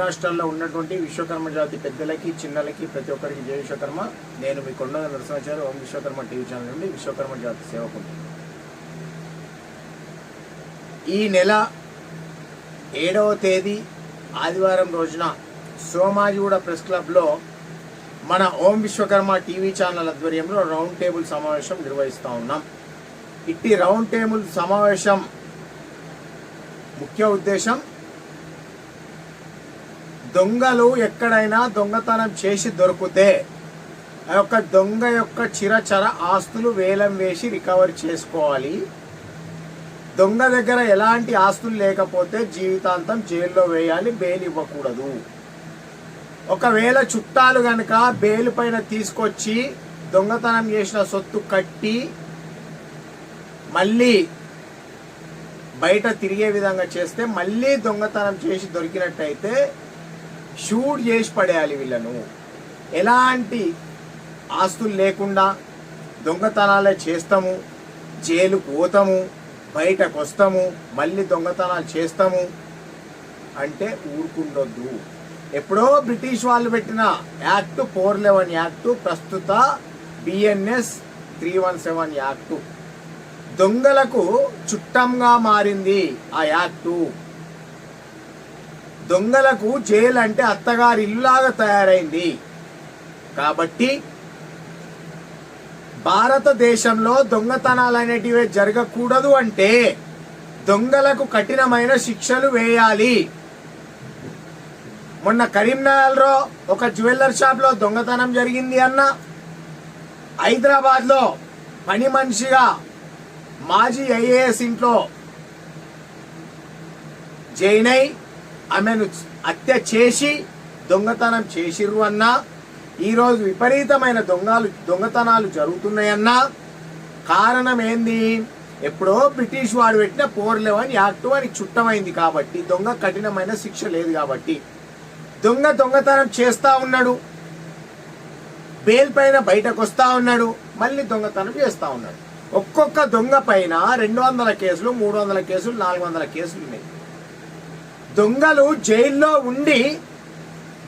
రాష్ట్రాల్లో ఉన్నటువంటి విశ్వకర్మ జాతి పెద్దలకి చిన్నలకి ప్రతి ఒక్కరికి జై విశ్వకర్మ. నేను మీ కొండ నరసింహాచారి, ఓం విశ్వకర్మ టీవీ ఛానల్ నుండి విశ్వకర్మ జాతి సేవకుడు. ఈ నెల 7వ తేదీ ఆదివారం రోజున సోమాజిగూడ ప్రెస్ క్లబ్లో మన ఓం విశ్వకర్మ టీవీ ఛానల్ ఆధ్వర్యంలో రౌండ్ టేబుల్ సమావేశం నిర్వహిస్తూ ఉన్నాం. ఇట్టి రౌండ్ టేబుల్ సమావేశం ముఖ్య ఉద్దేశం, దొంగలు ఎక్కడైనా దొంగతనం చేసి దొరికితే ఆ యొక్క దొంగ యొక్క చిరచర ఆస్తులు వేలం వేసి రికవరీ చేసుకోవాలి. దొంగ దగ్గర ఎలాంటి ఆస్తులు లేకపోతే జీవితాంతం జైల్లో వేయాలి, బెయిల్ ఇవ్వకూడదు. ఒకవేళ చుట్టాలు గనక బెయిల్ పైన తీసుకొచ్చి దొంగతనం చేసిన సొత్తు కట్టి మళ్ళీ బయట తిరిగే విధంగా చేస్తే, మళ్ళీ దొంగతనం చేసి దొరికినట్టయితే షూట్ చేసి పడేయాలి వీళ్ళను. ఎలాంటి ఆస్తులు లేకుండా దొంగతనాలే చేస్తాము, జైలుకు పోతాము, బయటకు వస్తాము, మళ్ళీ దొంగతనాలు చేస్తాము అంటే ఊరుకుండొద్దు. ఎప్పుడో బ్రిటిష్ వాళ్ళు పెట్టిన యాక్ట్ 411 యాక్టు, ప్రస్తుత BNS 317 యాక్టు దొంగలకు చుట్టంగా మారింది. ఆ యాక్టు దొంగలకు జైలు అంటే అత్తగారి ఇల్లులాగా తయారైంది. కాబట్టి భారతదేశంలో దొంగతనాలు అనేటివి జరగకూడదు అంటే దొంగలకు కఠినమైన శిక్షలు వేయాలి. మొన్న కరీంనగర్లో ఒక జ్యువెలర్ షాప్ లో దొంగతనం జరిగింది అన్న, హైదరాబాద్ లో పని మనిషిగా మాజీ IAS ఇంట్లో జైన్ అయి ఆమెను హత్య చేసి దొంగతనం చేసిర్రు అన్న, ఈరోజు విపరీతమైన దొంగతనాలు జరుగుతున్నాయన్నా. కారణం ఏంది? ఎప్పుడో బ్రిటిష్ వాడు పెట్టిన 411 యాక్టు అని చుట్టమైంది కాబట్టి, దొంగ కఠినమైన శిక్ష లేదు కాబట్టి. దొంగతనం చేస్తా ఉన్నాడు, బెయిల్ పైన బయటకు వస్తా ఉన్నాడు, మళ్ళీ దొంగతనం చేస్తా ఉన్నాడు. ఒక్కొక్క దొంగ పైన 200 కేసులు, 300 కేసులు, 400 కేసులు ఉన్నాయి. దొంగలు జైల్లో ఉండి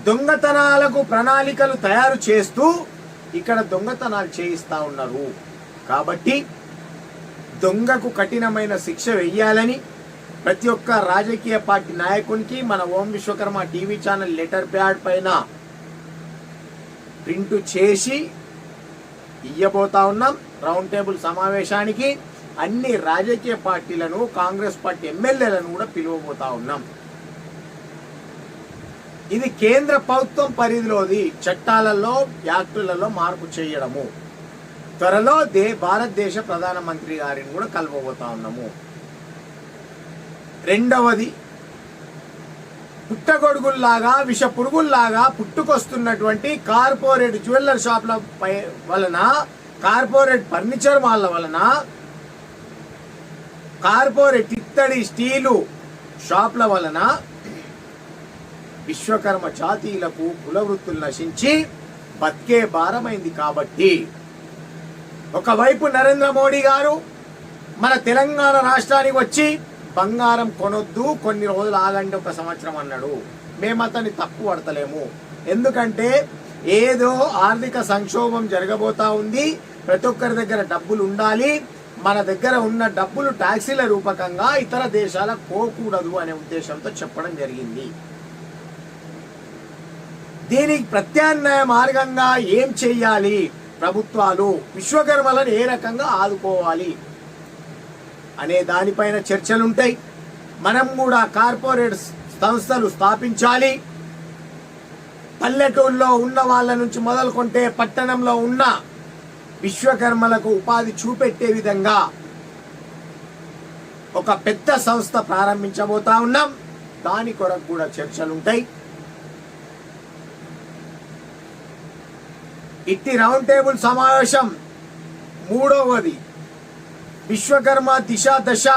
దొంగతనాలకు ప్రణాళికలు తయారు చేస్తూ ఇక్కడ దొంగతనాలు చేయిస్తా ఉన్నారు. కాబట్టి దొంగకు కఠినమైన శిక్ష వెయ్యాలని ప్రతి ఒక్క రాజకీయ పార్టీ నాయకునికి మన Om Vishwakarma TV channel letter pad పైన ప్రింట్ చేసి ఇయ్యబోతా ఉన్నాం. రౌండ్ టేబుల్ సమావేశానికి అన్ని రాజకీయ పార్టీలను, కాంగ్రెస్ పార్టీ ఎమ్మెల్యేలను కూడా పిలువబోతా ఉన్నాం. ఇది కేంద్ర ప్రభుత్వం పరిధిలోది. చట్టాలలో, యాక్టులలో మార్పు చేయడము. త్వరలో భారతదేశ ప్రధానమంత్రి గారిని కూడా కలవబోతా ఉన్నాము. రెండవది, పుట్టగొడుగుల్లాగా విష పురుగుల్లాగా పుట్టుకొస్తున్నటువంటి కార్పొరేట్ జ్యువెలర్ షాప్ల వలన, కార్పొరేట్ ఫర్నిచర్ మాల్ల వలన, కార్పొరేట్ ఇత్తడి స్టీలు షాప్ల వలన విశ్వకర్మ జాతీయులకు కుల వృత్తులు నశించి బతికే భారమైంది. కాబట్టి ఒకవైపు నరేంద్ర మోడీ గారు మన తెలంగాణ రాష్ట్రానికి వచ్చి బంగారం కొనొద్దు, కొన్ని రోజులు ఆగండి, 1 సంవత్సరం అన్నాడు. మేము అతన్ని తప్పు పడతలేము. ఎందుకంటే ఏదో ఆర్థిక సంక్షోభం జరగబోతా ఉంది, ప్రతి ఒక్కరి దగ్గర డబ్బులు ఉండాలి, మన దగ్గర ఉన్న డబ్బులు ట్యాక్సీల రూపకంగా ఇతర దేశాలకు పోకూడదు అనే ఉద్దేశంతో చెప్పడం జరిగింది. దీనికి ప్రత్యామ్నాయ మార్గంగా ఏం చెయ్యాలి, ప్రభుత్వాలు విశ్వకర్మలను ఏ రకంగా ఆదుకోవాలి అనే దానిపైన చర్చలుంటాయి. మనం కూడా కార్పొరేట్ సంస్థలు స్థాపించాలి. పల్లెటూళ్ళలో ఉన్న వాళ్ళ నుంచి మొదలుకొంటే పట్టణంలో ఉన్న విశ్వకర్మలకు ఉపాధి చూపెట్టే విధంగా ఒక పెద్ద సంస్థ ప్రారంభించబోతా ఉన్నాం. దాని కొరకు కూడా చర్చలుంటాయి. ఇట్టి రౌండ్ టేబుల్ సమావేశం 3వది విశ్వకర్మ దిశ దశ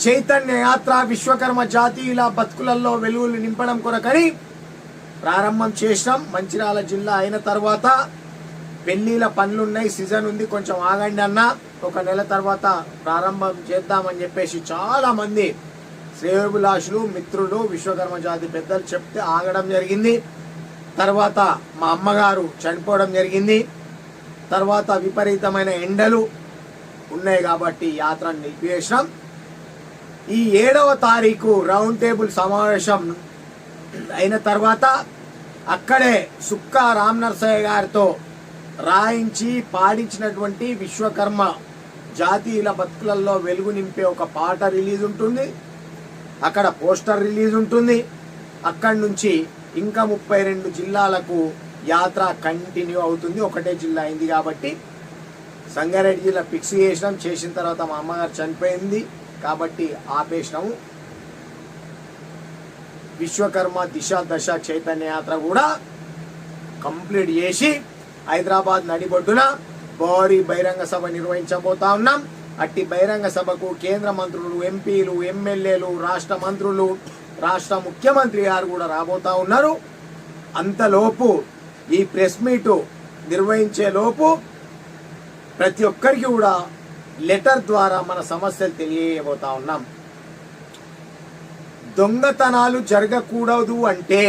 చైతన్య యాత్ర విశ్వకర్మ జాతీయుల బతుకులలో వెలుగులు నింపడం కొరకని ప్రారంభం చేసినాం. మంచిర్యాల జిల్లా అయిన తర్వాత పెళ్లిల పనులున్నాయి, సీజన్ ఉంది, కొంచెం ఆగండి అన్న, 1 నెల తర్వాత ప్రారంభం చేద్దామని చెప్పేసి చాలా మంది శ్రేయోభిలాషులు మిత్రులు విశ్వకర్మ జాతి పెద్దలు చెప్తే ఆగడం జరిగింది. తర్వాత మా అమ్మగారు చనిపోవడం జరిగింది. తర్వాత విపరీతమైన ఎండలు ఉన్నాయి కాబట్టి యాత్రను నిలిపివేశాం. ఈ 7వ తారీఖు రౌండ్ టేబుల్ సమావేశం అయిన తర్వాత అక్కడే సుక్కా రామ్ నరసయ్య గారితో రాయించి పాడించినటువంటి విశ్వకర్మ జాతీయుల బతుకులలో వెలుగు నింపే ఒక పాట రిలీజ్ ఉంటుంది. అక్కడ పోస్టర్ రిలీజ్ ఉంటుంది. అక్కడి నుంచి ఇంకా 32 జిల్లాలకు యాత్ర కంటిన్యూ అవుతుంది. ఒకటే జిల్లా అయింది కాబట్టి సంగారెడ్డి జిల్లా ఫిక్స్ చేసిన తర్వాత మా అమ్మగారు చనిపోయింది కాబట్టి ఆపేసినాము. విశ్వకర్మ దిశ దశ చైతన్య యాత్ర కూడా కంప్లీట్ చేసి హైదరాబాద్ నడిబొడ్డున భారీ బహిరంగ సభ నిర్వహించబోతా ఉన్నాం. అట్టి బహిరంగ సభకు కేంద్ర మంత్రులు, ఎంపీలు, ఎమ్మెల్యేలు, రాష్ట్ర మంత్రులు, రాష్ట్ర ముఖ్యమంత్రి గారు కూడా రాబోతా ఉన్నారు. అంతలోపు ఈ ప్రెస్ మీటు నిర్వహించే లోపు ప్రతి ఒక్కరికి కూడా లెటర్ ద్వారా మన సమస్యలు తెలియబోతా ఉన్నాం. దొంగతనాలు జరగకూడదు అంటే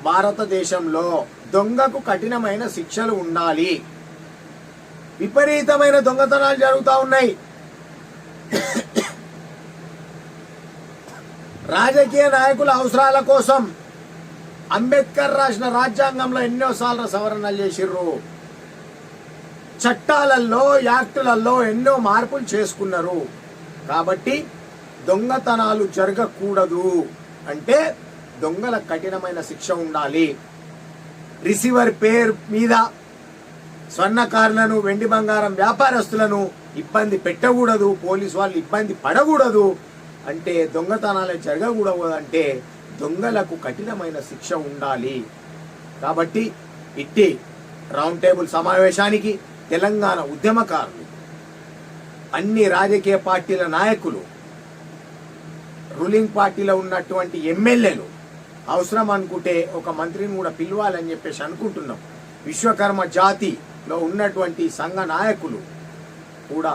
భారతదేశంలో దొంగకు కఠినమైన శిక్షలు ఉండాలి. విపరీతమైన దొంగతనాలు జరుగుతూ ఉన్నాయి. రాజకీయ నాయకుల అవసరాల కోసం అంబేద్కర్ రాసిన రాజ్యాంగంలో ఎన్నోసార్లు సవరణలు చేసిర్రు. చట్టాలలో, యాక్టులలో ఎన్నో మార్పులు చేసుకున్నారు. కాబట్టి దొంగతనాలు జరగకూడదు అంటే దొంగల కఠినమైన శిక్ష ఉండాలి. రిసీవర్ పేరు మీద స్వర్ణకారులను, వెండి బంగారం వ్యాపారస్తులను ఇబ్బంది పెట్టకూడదు, పోలీసు వాళ్ళు ఇబ్బంది పడకూడదు అంటే, దొంగతనాలు జరగకూడదు అంటే దొంగలకు కఠినమైన శిక్ష ఉండాలి. కాబట్టి ఇట్టి రౌండ్ టేబుల్ సమావేశానికి తెలంగాణ ఉద్యమకారులు, అన్ని రాజకీయ పార్టీల నాయకులు, రూలింగ్ పార్టీలో ఉన్నటువంటి ఎమ్మెల్యేలు అవసరం అనుకుంటే ఒక మంత్రిని కూడా పిలవాలని చెప్పేసి అనుకుంటున్నాం. విశ్వకర్మ జాతిలో ఉన్నటువంటి సంఘ నాయకులు కూడా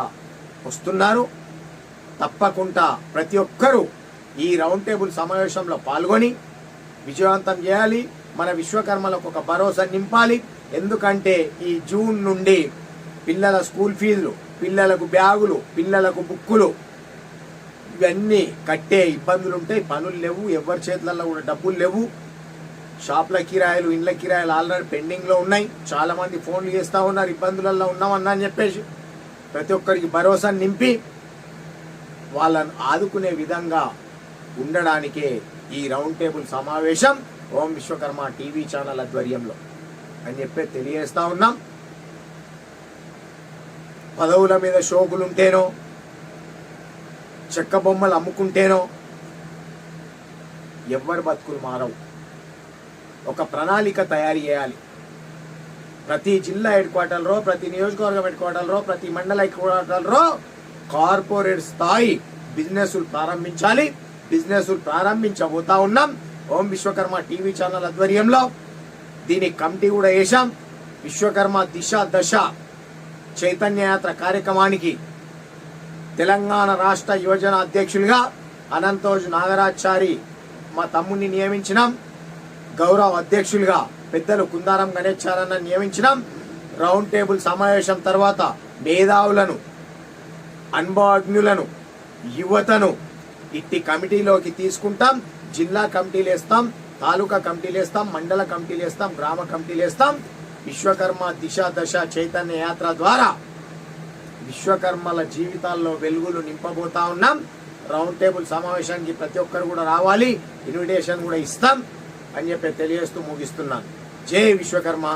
వస్తున్నారు. తప్పకుండా ప్రతి ఒక్కరూ ఈ రౌండ్ టేబుల్ సమావేశంలో పాల్గొని విజయవంతం చేయాలి. మన విశ్వకర్మలకు ఒక భరోసా నింపాలి. ఎందుకంటే ఈ జూన్ నుండి పిల్లల స్కూల్ ఫీజులు, పిల్లలకు బ్యాగులు, పిల్లలకు బుక్కులు ఇవన్నీ కట్టే ఇబ్బందులు ఉంటాయి. పనులు లేవు, ఎవరి చేతులలో కూడా డబ్బులు లేవు. షాప్ల కిరాయిలు, ఇండ్ల కిరాయిలు ఆల్రెడీ పెండింగ్లో ఉన్నాయి. చాలామంది ఫోన్లు చేస్తూ ఉన్నారు, ఇబ్బందులలో ఉన్నామన్నా అని చెప్పేసి. ప్రతి ఒక్కరికి భరోసా నింపి వాళ్ళను ఆదుకునే విధంగా ఉండడానికే ఈ రౌండ్ టేబుల్ సమావేశం ఓం విశ్వకర్మ టీవీ ఛానల్ ఆధ్వర్యంలో అని చెప్పి తెలియజేస్తా ఉన్నాం. పదవుల మీద షోకులుంటేనో, చెక్క బొమ్మలు అమ్ముకుంటేనో ఎవ్వరు బతుకులు మారవు. ఒక ప్రణాళిక తయారు చేయాలి. ప్రతి జిల్లా హెడ్ క్వార్టర్లో, ప్రతి నియోజకవర్గం హెడ్ క్వార్టర్లో, ప్రతి మండల హెడ్ క్వార్టర్లో కార్పొరేట్ స్థాయి బిజినెస్లు ప్రారంభించాలి. బిజినెస్లు ప్రారంభించబోతా ఉన్నాం ఓం విశ్వకర్మ టీవీ ఛానల్ ఆధ్వర్యంలో. దీనికి కమిటీ కూడా వేశాం. విశ్వకర్మ దిశ దశ చైతన్య యాత్ర కార్యక్రమానికి తెలంగాణ రాష్ట్ర యువజన అధ్యక్షులుగా అనంతోజ్ నాగరాచారి మా తమ్ముడిని నియమించినాం. గౌరవ అధ్యక్షులుగా పెద్దలు కుందారం గణేశారన్న నియమించినాం. రౌండ్ టేబుల్ సమావేశం తర్వాత మేధావులను, అనుభవజ్ఞులను, యువతను ఇట్టి కమిటీలోకి తీసుకుంటాం. జిల్లా కమిటీలు వేస్తాం, తాలూకా కమిటీలు వేస్తాం, మండల కమిటీలు వేస్తాం, గ్రామ కమిటీలు వేస్తాం. విశ్వకర్మ దిశ దశ చైతన్య యాత్ర ద్వారా విశ్వకర్మల జీవితాల్లో వెలుగులు నింపబోతా ఉన్నాం. రౌండ్ టేబుల్ సమావేశానికి ప్రతి ఒక్కరు కూడా రావాలి, ఇన్విటేషన్ కూడా ఇస్తాం అని చెప్పి తెలియజేస్తూ ముగిస్తున్నాను. జై విశ్వకర్మ.